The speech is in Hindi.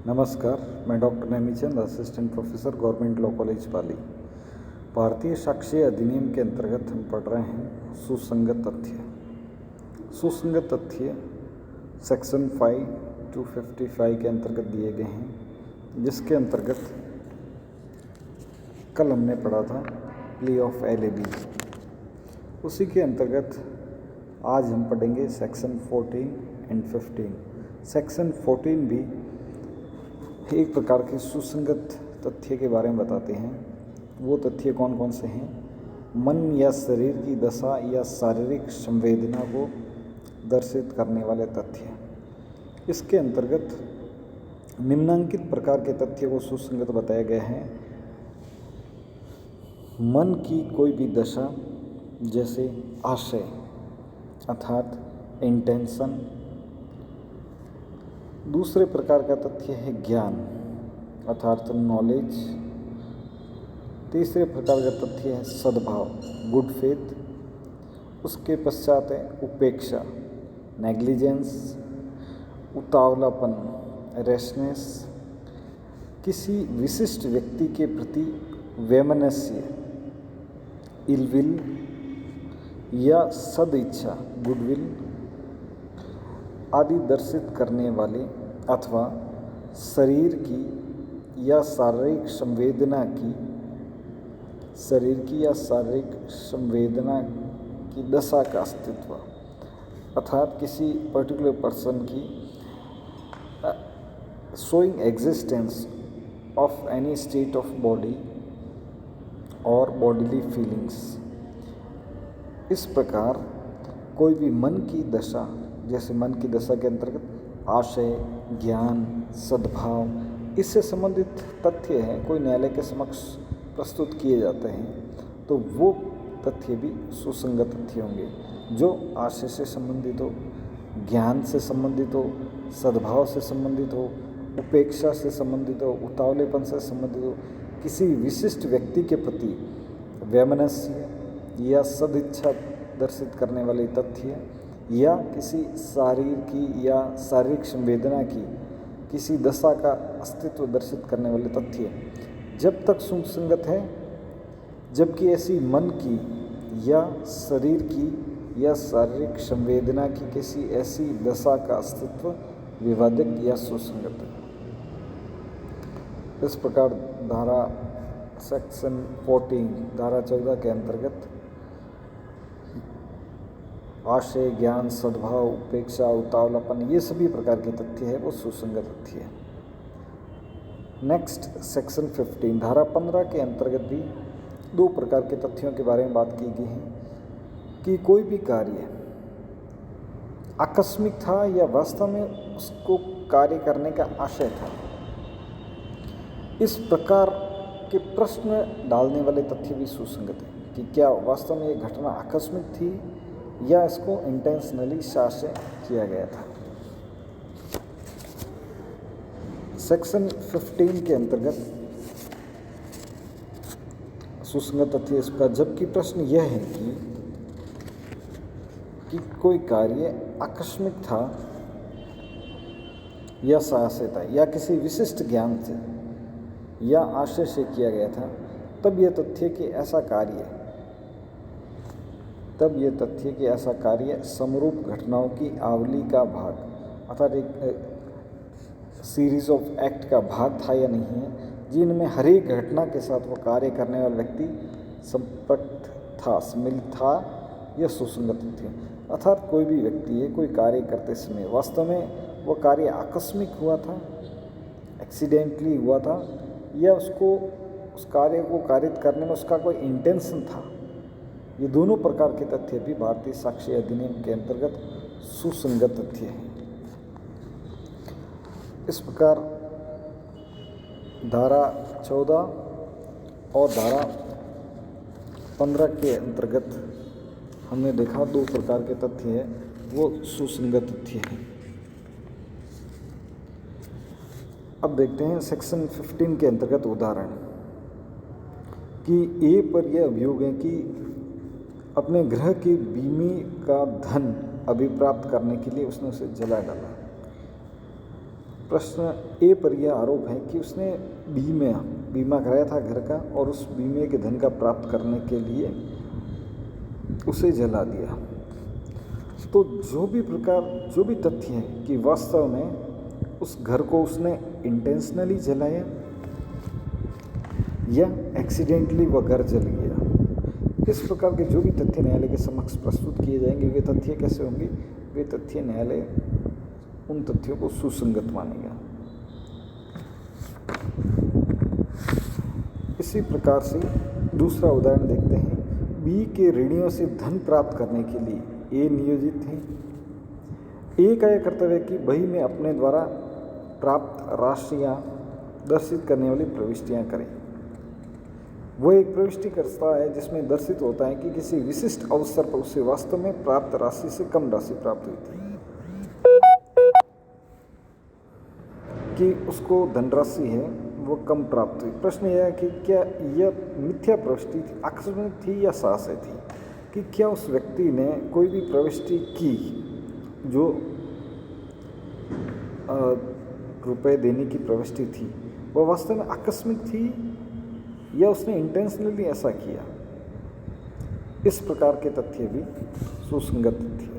नमस्कार, मैं doctor Nemichand, assistant professor, government law college Pali. भारतीय साक्ष्य अधिनियम के अंतर्गत हम पढ़ रहे हैं सुसंगत तथ्य। सुसंगत तथ्य सेक्शन 5 to 55 के अंतर्गत दिए गए हैं, जिसके अंतर्गत कल हमने पढ़ा था प्ली ऑफ LAB। उसी के अंतर्गत आज हम पढ़ेंगे सेक्शन 14 एंड 15। सेक्शन 14 भी एक प्रकार के सुसंगत तथ्य के बारे में बताते हैं। वो तथ्य कौन कौन से हैं? मन या शरीर की दशा या शारीरिक संवेदना को दर्शित करने वाले तथ्य। इसके अंतर्गत निम्नलिखित प्रकार के तथ्य को सुसंगत बताया गया है। मन की कोई भी दशा, जैसे आशय अर्थात इंटेंशन। दूसरे प्रकार का तथ्य है ज्ञान अर्थात नॉलेज। तीसरे प्रकार का तथ्य है सद्भाव, गुड फेथ। उसके पश्चात है उपेक्षा, नेग्लिजेंस। उतावलापन, रैशनेस। किसी विशिष्ट व्यक्ति के प्रति वैमनस्य, इलविल या सदिच्छा, गुडविल आदि दर्शित करने वाले अथवा शरीर की या शारीरिक संवेदना की दशा का अस्तित्व अर्थात किसी पर्टिकुलर पर्सन की showing existence of any state of body और बॉडीली फीलिंग्स। इस प्रकार कोई भी मन की दशा, जैसे मन की दशा के अंतर्गत आशय, ज्ञान, सद्भाव, इससे संबंधित तथ्य हैं, कोई न्यायालय के समक्ष प्रस्तुत किए जाते हैं, तो वो तथ्य भी सुसंगत तथ्य होंगे। जो आशय से संबंधित हो, ज्ञान से संबंधित हो, सद्भाव से संबंधित हो, उपेक्षा से संबंधित हो, उतावलेपन से संबंधित हो, किसी विशिष्ट व्यक्ति के प्रति वैमनस्य या सदिच्छा दर्शित करने वाले तथ्य, या किसी शरीर की या शारीरिक संवेदना की किसी दशा का अस्तित्व दर्शित करने वाले तथ्य जब तक सुसंगत है, जबकि ऐसी मन की या शरीर की या शारीरिक संवेदना की किसी ऐसी दशा का अस्तित्व विवादित या सुसंगत है। इस प्रकार धारा सेक्शन 14 धारा 14 के अंतर्गत आशय, ज्ञान, सद्भाव, उपेक्षा, उतावलापन, ये सभी प्रकार के तथ्य है वो सुसंगत तथ्य है। नेक्स्ट सेक्शन 15 धारा 15 के अंतर्गत भी दो प्रकार के तथ्यों के बारे में बात की गई है कि कोई भी कार्य आकस्मिक था या वास्तव में उसको कार्य करने का आशय था। इस प्रकार के प्रश्न डालने वाले तथ्य भी सुसंगत है कि क्या वास्तव में ये घटना आकस्मिक थी या इसको इंटेंशनली शासन किया गया था। सेक्शन 15 के अंतर्गत सुसंगत तथ्य इस पर, जबकि प्रश्न यह है कि कोई कार्य आकस्मिक था या शासन था या किसी विशिष्ट ज्ञान से या आशय से किया गया था, तब यह तथ्य कि ऐसा कार्य समरूप घटनाओं की आवली का भाग अर्थात एक सीरीज ऑफ एक्ट का भाग था या नहीं है, जिनमें हर एक घटना के साथ वो कार्य करने वाला व्यक्ति संपर्क था, सम्मिलित था, यह सुसंगत तथ्य। अर्थात कोई भी व्यक्ति है, कोई कार्य करते समय वास्तव में वो कार्य आकस्मिक हुआ था, एक्सीडेंटली हुआ था, या उसको उस कार्य को कारित करने में उसका कोई इंटेंशन था। ये दोनों प्रकार के तथ्य भी भारतीय साक्ष्य अधिनियम के अंतर्गत सुसंगत तथ्य हैं। इस प्रकार धारा 14 और धारा 15 के अंतर्गत हमने देखा दो प्रकार के तथ्य हैं, वो सुसंगत तथ्य हैं। अब देखते हैं सेक्शन 15 के अंतर्गत उदाहरण कि ए पर यह अभियोग है कि अपने गृह के बीमे का धन अभिप्राप्त करने के लिए उसने उसे जला डाला। प्रश्न ए पर यह आरोप है कि उसने बीमा कराया था घर का और उस बीमे के धन का प्राप्त करने के लिए उसे जला दिया। तो जो भी तथ्य है कि वास्तव में उस घर को उसने इंटेंशनली जलाया या एक्सीडेंटली वह घर जल गया, इस प्रकार के जो भी तथ्य न्यायालय के समक्ष प्रस्तुत किए जाएंगे वे तथ्य कैसे होंगे? वे तथ्य न्यायालय उन तथ्यों को सुसंगत मानेगा। इसी प्रकार से दूसरा उदाहरण देखते हैं। बी के ऋणियों से धन प्राप्त करने के लिए ए नियोजित थे। ए का यह कर्तव्य है कि बही में अपने द्वारा प्राप्त राशियां दर्शित करने वाली प्रविष्टियां करें। वह एक प्रविष्टि करता है जिसमें दर्शित होता है कि किसी विशिष्ट अवसर पर उसे वास्तव में प्राप्त राशि से कम राशि प्राप्त हुई थी, कि उसको धनराशि है वो कम प्राप्त हुई। प्रश्न यह है कि क्या यह मिथ्या प्रविष्टि थी, आकस्मिक थी या साहस्य थी, कि क्या उस व्यक्ति ने कोई भी प्रविष्टि की जो रुपए देने की प्रविष्टि थी वह वास्तव में आकस्मिक थी या उसने इंटेंशनली ऐसा किया। इस प्रकार के तथ्य भी सुसंगत तथ्य